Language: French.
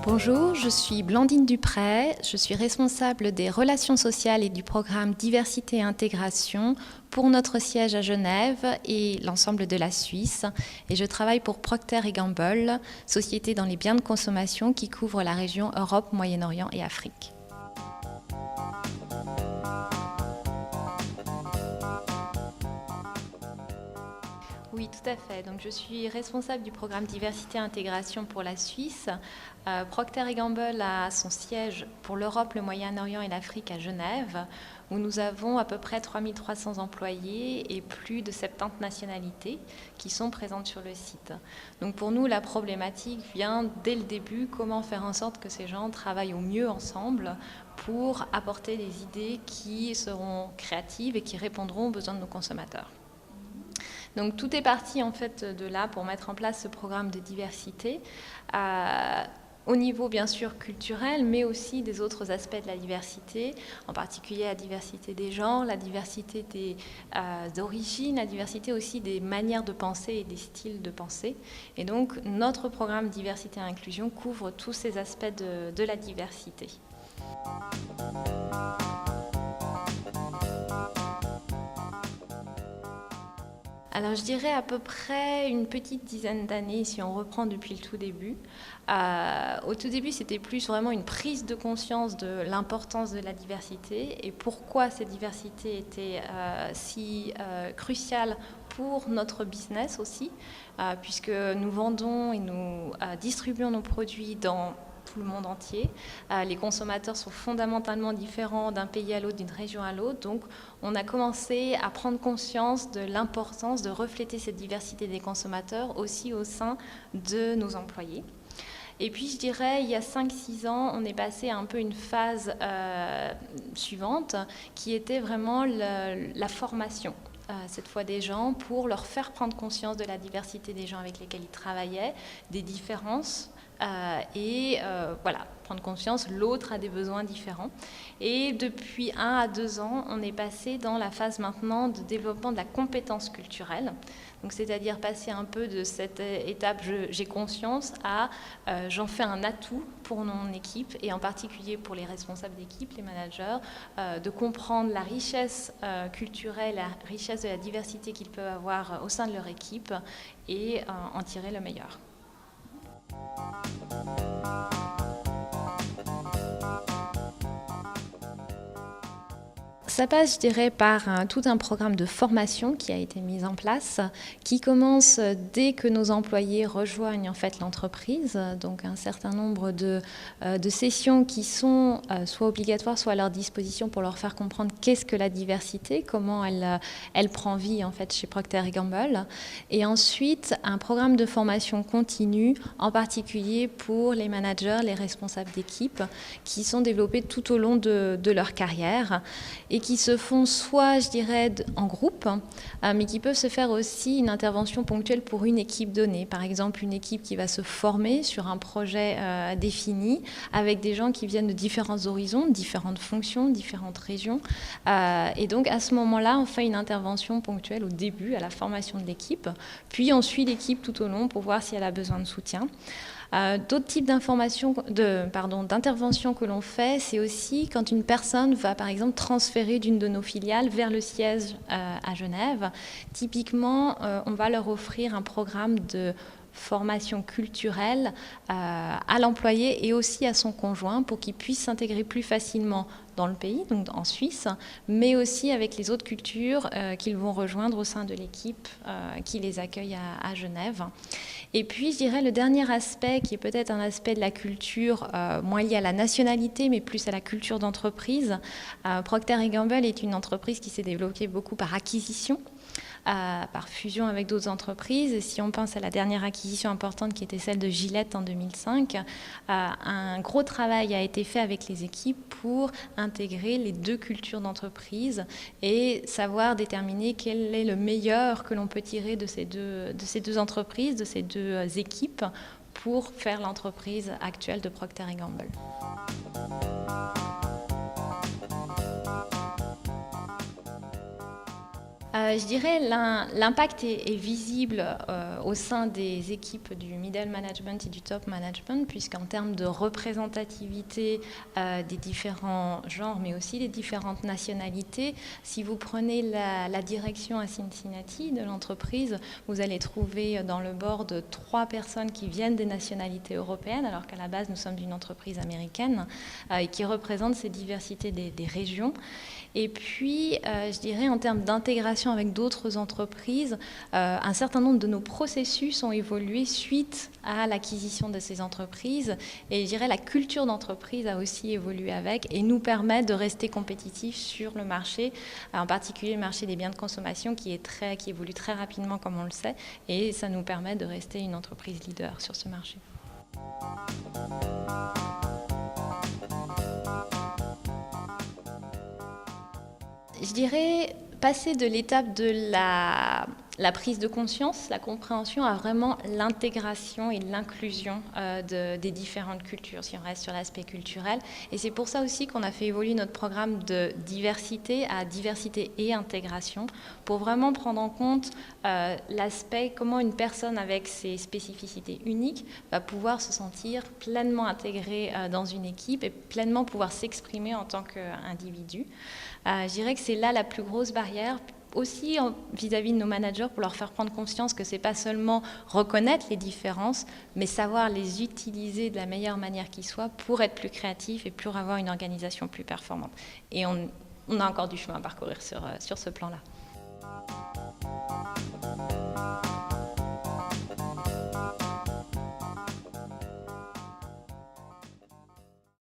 Bonjour, je suis Blandine Dupré, je suis responsable des relations sociales et du programme Diversité et Intégration pour notre siège à Genève et l'ensemble de la Suisse. Et je travaille pour Procter & Gamble, société dans les biens de consommation qui couvre la région Europe, Moyen-Orient et Afrique. Oui, tout à fait. Donc, je suis responsable du programme Diversité et Intégration pour la Suisse. Procter & Gamble a son siège pour l'Europe, le Moyen-Orient et l'Afrique à Genève, où nous avons à peu près 3300 employés et plus de 70 nationalités qui sont présentes sur le site. Donc pour nous, la problématique vient dès le début, comment faire en sorte que ces gens travaillent au mieux ensemble pour apporter des idées qui seront créatives et qui répondront aux besoins de nos consommateurs. Donc tout est parti en fait de là pour mettre en place ce programme de diversité au niveau bien sûr culturel, mais aussi des autres aspects de la diversité, en particulier la diversité des genres, la diversité des origines, la diversité aussi des manières de penser et des styles de pensée. Et donc notre programme Diversité et Inclusion couvre tous ces aspects de la diversité. Alors je dirais à peu près une petite dizaine d'années si on reprend depuis le tout début. Au tout début, c'était plus vraiment une prise de conscience de l'importance de la diversité et pourquoi cette diversité était si cruciale pour notre business aussi, puisque nous vendons et nous distribuons nos produits dans tout le monde entier. Les consommateurs sont fondamentalement différents d'un pays à l'autre, d'une région à l'autre. Donc, on a commencé à prendre conscience de l'importance de refléter cette diversité des consommateurs aussi au sein de nos employés. Et puis, je dirais, il y a 5-6 ans, on est passé à un peu une phase suivante qui était vraiment la formation. Cette fois des gens pour leur faire prendre conscience de la diversité des gens avec lesquels ils travaillaient, des différences. Voilà, prendre conscience, l'autre a des besoins différents. Et depuis 1 à 2 ans, on est passé dans la phase maintenant de développement de la compétence culturelle. Donc, c'est-à-dire passer un peu de cette étape j'ai conscience à j'en fais un atout pour mon équipe et en particulier pour les responsables d'équipe, les managers, de comprendre la richesse culturelle, la richesse de la diversité qu'ils peuvent avoir au sein de leur équipe et en tirer le meilleur. Ça passe, je dirais, par tout un programme de formation qui a été mis en place, qui commence dès que nos employés rejoignent en fait l'entreprise. Donc un certain nombre de sessions qui sont soit obligatoires, soit à leur disposition pour leur faire comprendre qu'est-ce que la diversité, comment elle prend vie en fait chez Procter & Gamble. Et ensuite, un programme de formation continue, en particulier pour les managers, les responsables d'équipe, qui sont développés tout au long de leur carrière et qui se font soit, je dirais, en groupe, mais qui peuvent se faire aussi une intervention ponctuelle pour une équipe donnée. Par exemple, une équipe qui va se former sur un projet défini avec des gens qui viennent de différents horizons, différentes fonctions, différentes régions. Et donc, à ce moment-là, on fait une intervention ponctuelle au début, à la formation de l'équipe, puis on suit l'équipe tout au long pour voir si elle a besoin de soutien. D'autres types d'interventions que l'on fait, c'est aussi quand une personne va par exemple transférer d'une de nos filiales vers le siège à Genève. Typiquement, on va leur offrir un programme de formation culturelle à l'employé et aussi à son conjoint pour qu'il puisse s'intégrer plus facilement dans le pays, donc en Suisse, mais aussi avec les autres cultures qu'ils vont rejoindre au sein de l'équipe qui les accueille à Genève. Et puis, je dirais, le dernier aspect, qui est peut-être un aspect de la culture moins lié à la nationalité, mais plus à la culture d'entreprise. Procter & Gamble est une entreprise qui s'est développée beaucoup par acquisition, par fusion avec d'autres entreprises. Et si on pense à la dernière acquisition importante qui était celle de Gillette en 2005, un gros travail a été fait avec les équipes pour intégrer les deux cultures d'entreprise et savoir déterminer quel est le meilleur que l'on peut tirer de ces deux entreprises, de ces deux équipes pour faire l'entreprise actuelle de Procter & Gamble. Je dirais l'impact est visible au sein des équipes du middle management et du top management, puisqu'en termes de représentativité des différents genres, mais aussi des différentes nationalités, si vous prenez la direction à Cincinnati de l'entreprise, vous allez trouver dans le board 3 personnes qui viennent des nationalités européennes, alors qu'à la base nous sommes une entreprise américaine et qui représente ces diversités des régions. Et puis, je dirais, en termes d'intégration avec d'autres entreprises, un certain nombre de nos processus ont évolué suite à l'acquisition de ces entreprises. Et je dirais, la culture d'entreprise a aussi évolué avec et nous permet de rester compétitifs sur le marché, en particulier le marché des biens de consommation qui évolue très rapidement, comme on le sait. Et ça nous permet de rester une entreprise leader sur ce marché. Je dirais passer de l'étape de la prise de conscience, la compréhension, à vraiment l'intégration et l'inclusion des différentes cultures, si on reste sur l'aspect culturel. Et c'est pour ça aussi qu'on a fait évoluer notre programme de diversité à diversité et intégration, pour vraiment prendre en compte l'aspect comment une personne avec ses spécificités uniques va pouvoir se sentir pleinement intégrée dans une équipe et pleinement pouvoir s'exprimer en tant qu'individu. Je dirais que c'est là la plus grosse barrière, aussi vis-à-vis de nos managers, pour leur faire prendre conscience que ce n'est pas seulement reconnaître les différences, mais savoir les utiliser de la meilleure manière qui soit pour être plus créatif et pour avoir une organisation plus performante. Et on a encore du chemin à parcourir sur ce plan-là.